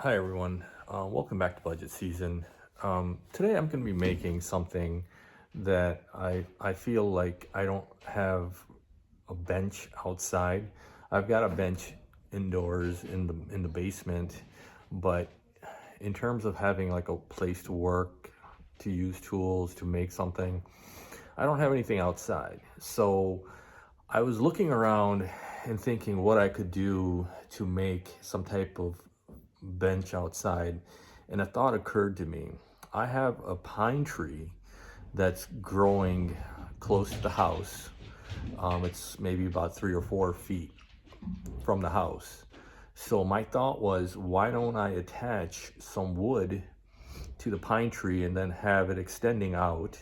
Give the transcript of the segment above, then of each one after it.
Hi everyone, welcome back to budget season. Today I'm going to be making something that I feel like I don't have a bench outside. I've got a bench indoors in the basement, but in terms of having like a place to work, to use tools, to make something, I don't have anything outside. So I was looking around and thinking what I could do to make some type of bench outside, and a thought occurred to me. I have a pine tree that's growing close to the house. It's maybe about 3 or 4 feet from the house. So my thought was, why don't I attach some wood to the pine tree and then have it extending out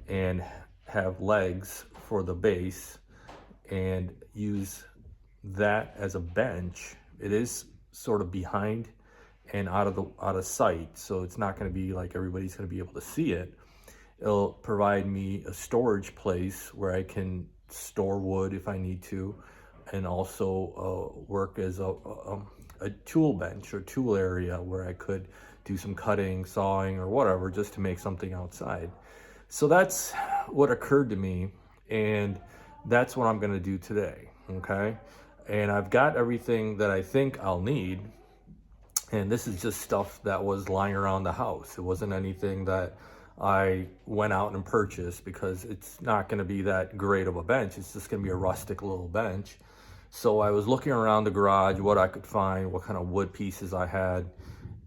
and have legs for the base and use that as a bench. It is sort of behind and out of sight, so it's not going to be like everybody's going to be able to see it. It'll provide me a storage place where I can store wood if I need to, and also work as a tool bench or tool area where I could do some cutting, sawing, or whatever, just to make something outside. So that's what occurred to me, and that's what I'm going to do today. Okay, and I've got everything that I think I'll need, and this is just stuff that was lying around the house. It wasn't anything that I went out and purchased, because it's not going to be that great of a bench. It's just going to be a rustic little bench. So I was looking around the garage, what I could find, what kind of wood pieces I had,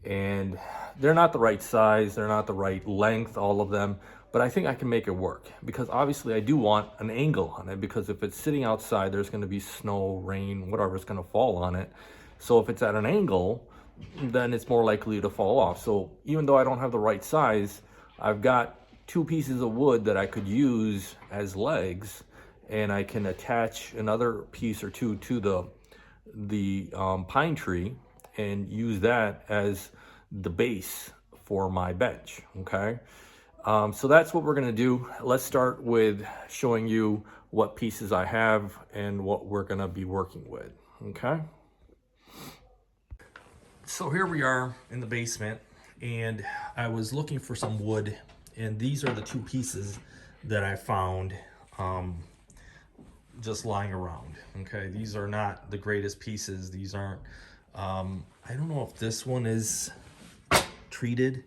and they're not the right size, they're not the right length, all of them, but I think I can make it work, because obviously I do want an angle on it, because if it's sitting outside, there's going to be snow, rain, whatever's going to fall on it. So if it's at an angle, then it's more likely to fall off. So even though I don't have the right size, I've got two pieces of wood that I could use as legs, and I can attach another piece or two to the pine tree and use that as the base for my bench. Okay, so that's what we're gonna do. Let's start with showing you what pieces I have and what we're gonna be working with. Okay, so here we are in the basement, and I was looking for some wood, and these are the two pieces that I found just lying around. Okay, these are not the greatest pieces. These aren't, I don't know if this one is treated.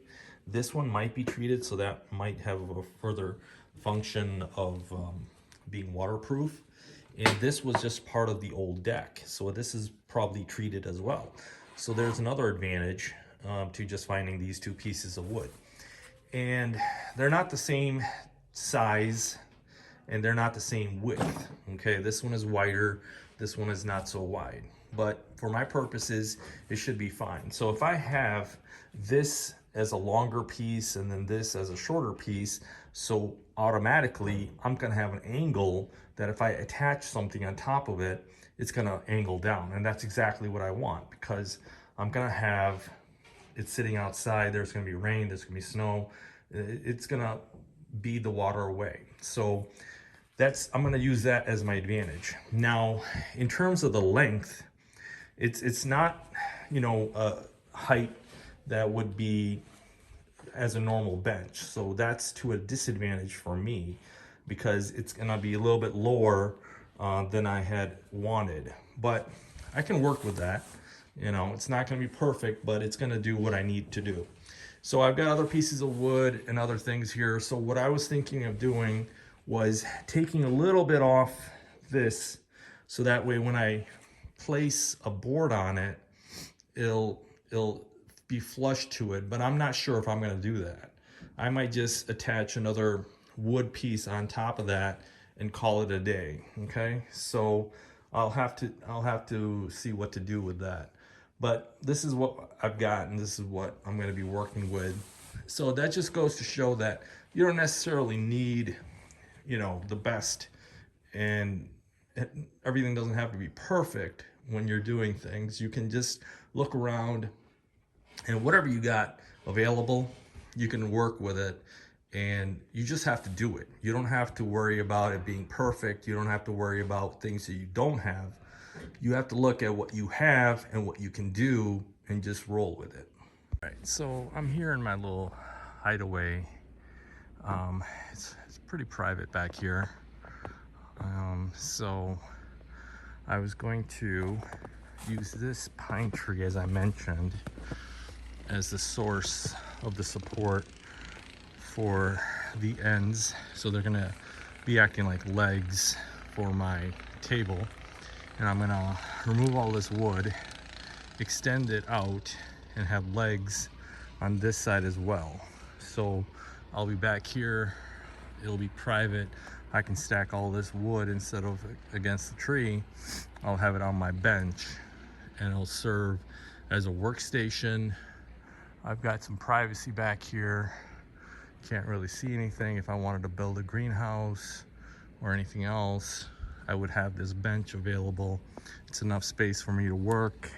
This one might be treated, so that might have a further function of being waterproof. And this was just part of the old deck, so this is probably treated as well. So there's another advantage to just finding these two pieces of wood. And they're not the same size, and they're not the same width. Okay, this one is wider, this one is not so wide, but for my purposes it should be fine. So if I have this as a longer piece and then this as a shorter piece, so automatically I'm going to have an angle that if I attach something on top of it, it's going to angle down, and that's exactly what I want, because I'm going to have it sitting outside. There's going to be rain, there's going to be snow, it's going to be the water away. So I'm going to use that as my advantage. Now, in terms of the length, it's not, a height that would be as a normal bench. So that's to a disadvantage for me, because it's going to be a little bit lower than I had wanted. But I can work with that. It's not going to be perfect, but it's going to do what I need to do. So I've got other pieces of wood and other things here. So what I was thinking of doing was taking a little bit off this, so that way when I place a board on it, it'll be flush to it. But I'm not sure if I'm going to do that. I might just attach another wood piece on top of that and call it a day. Okay, so I'll have to see what to do with that. But this is what I've got, and this is what I'm going to be working with. So that just goes to show that you don't necessarily need, the best, and everything doesn't have to be perfect when you're doing things. You can just look around, and whatever you got available, you can work with it, and you just have to do it. You don't have to worry about it being perfect. You don't have to worry about things that you don't have. you have to look at what you have and what you can do and just roll with it. All right, so I'm here in my little hideaway. It's pretty private back here. So I was going to use this pine tree, as I mentioned, as the source of the support for the ends. So they're gonna be acting like legs for my table. And I'm gonna remove all this wood, extend it out, and have legs on this side as well. So I'll be back here, it'll be private. I can stack all this wood instead of against the tree. I'll have it on my bench and it'll serve as a workstation. I've got some privacy back here. Can't really see anything. If I wanted to build a greenhouse or anything else, I would have this bench available. It's enough space for me to work.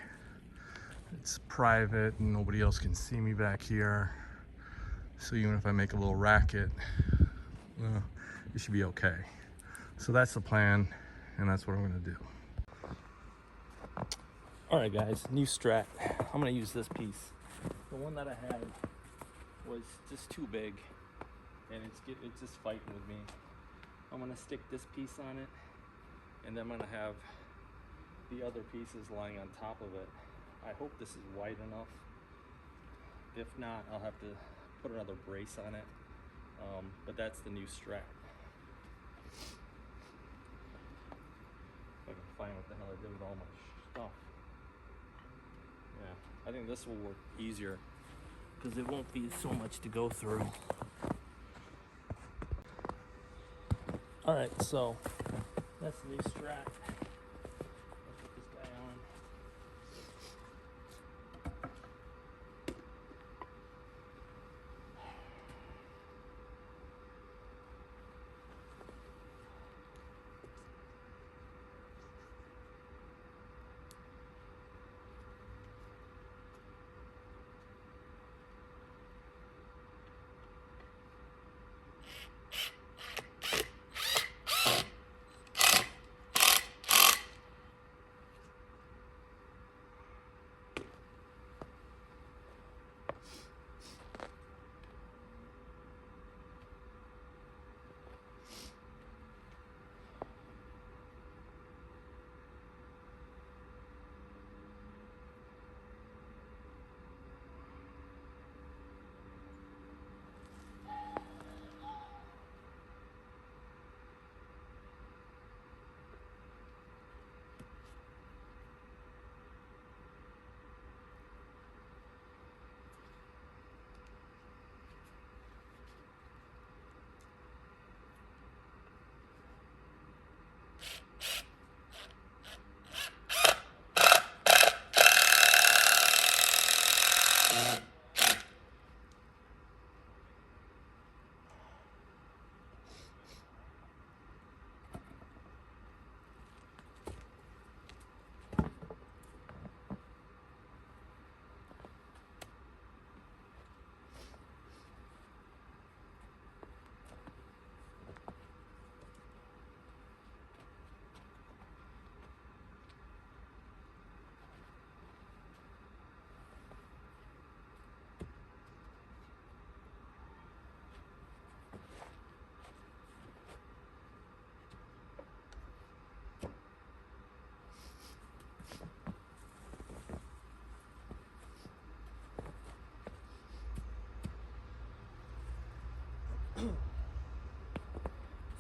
It's private and nobody else can see me back here. So even if I make a little racket, it should be okay. So that's the plan, and that's what I'm gonna do. All right, guys, new strat. I'm gonna use this piece. The one that I had was just too big, and it's just fighting with me. I'm gonna stick this piece on it, and then I'm gonna have the other pieces lying on top of it. I hope this is wide enough. If not, I'll have to put another brace on it. But that's the new strat. If I can find what the hell I did with all my stuff. Yeah, I think this will work easier because it won't be so much to go through. All right, so that's the new strat. I'll put this guy on.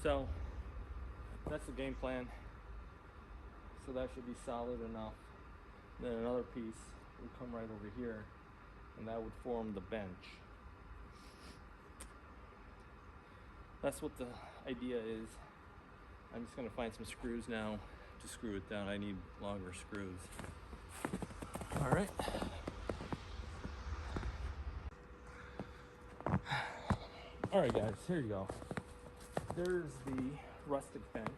So that's the game plan. So that should be solid enough. Then another piece would come right over here, and that would form the bench. That's what the idea is. I'm just gonna find some screws now to screw it down. I need longer screws. All right. All right, guys, here you go. There's the rustic bench.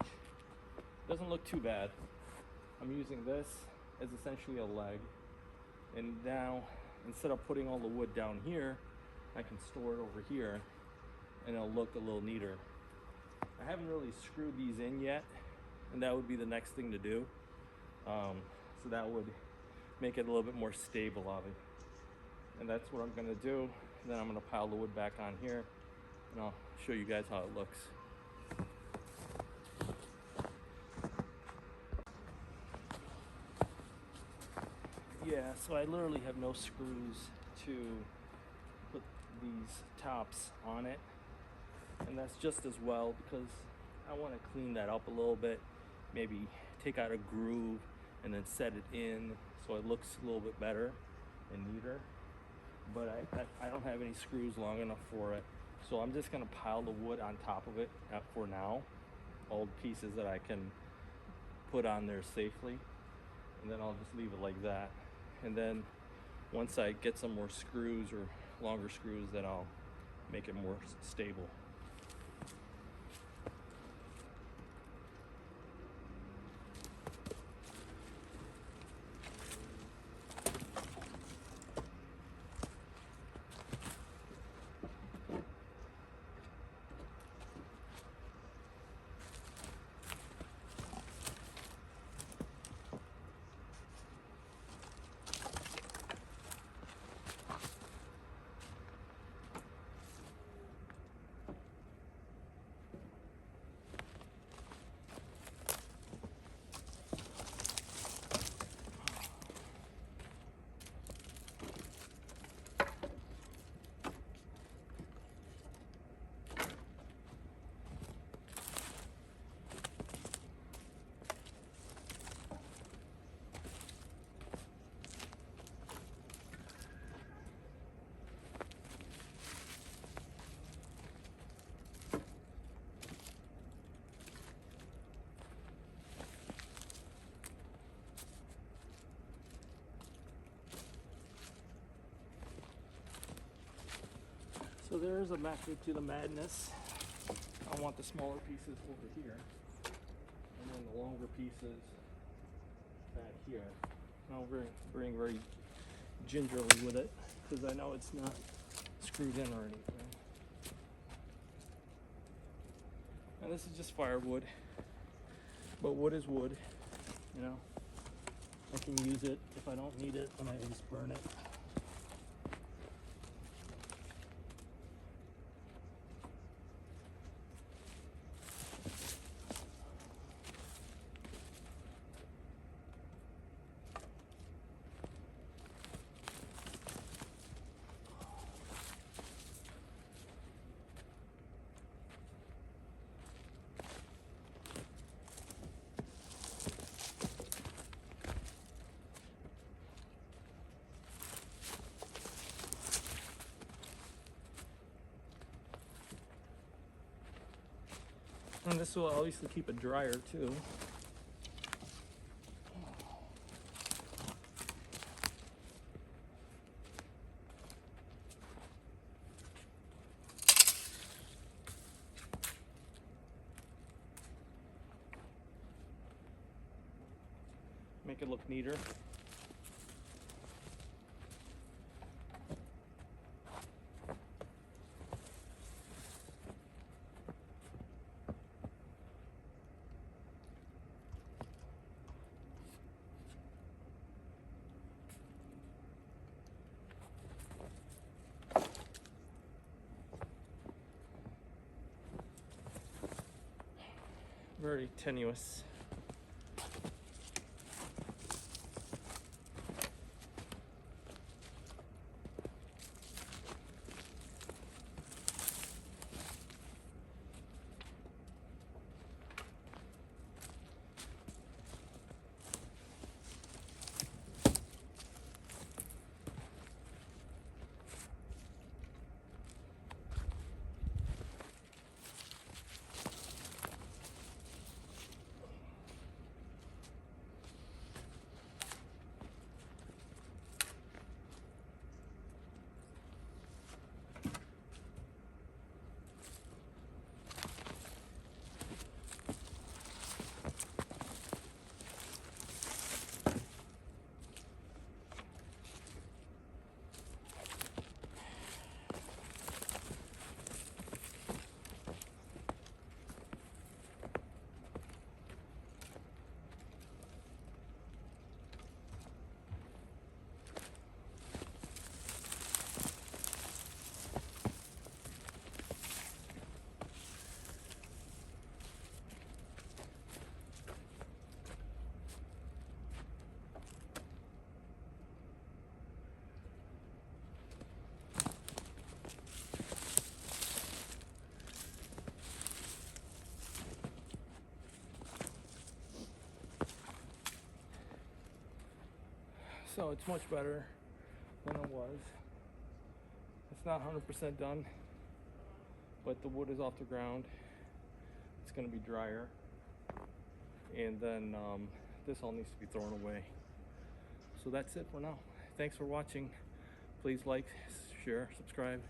Doesn't look too bad. I'm using this as essentially a leg. And now, instead of putting all the wood down here, I can store it over here and it'll look a little neater. I haven't really screwed these in yet, and that would be the next thing to do. So that would make it a little bit more stable of it. And that's what I'm gonna do. Then I'm gonna pile the wood back on here and I'll show you guys how it looks. Yeah, so I literally have no screws to put these tops on it. And that's just as well because I want to clean that up a little bit. Maybe take out a groove and then set it in so it looks a little bit better and neater. But I don't have any screws long enough for it. So I'm just gonna pile the wood on top of it for now. Old pieces that I can put on there safely. And then I'll just leave it like that. And then once I get some more screws or longer screws, then I'll make it more stable. So there's a method to the madness. I want the smaller pieces over here, and then the longer pieces back here. I'll bring very gingerly with it, because I know it's not screwed in or anything. And this is just firewood, but wood is wood, you know. I can use it if I don't need it, and I just burn it. And this will obviously keep it drier too. Make it look neater. Very tenuous. So it's much better than it was. It's not 100% done, but the wood is off the ground. It's going to be drier, and then this all needs to be thrown away. So that's it for now. Thanks for watching. Please like, share, subscribe.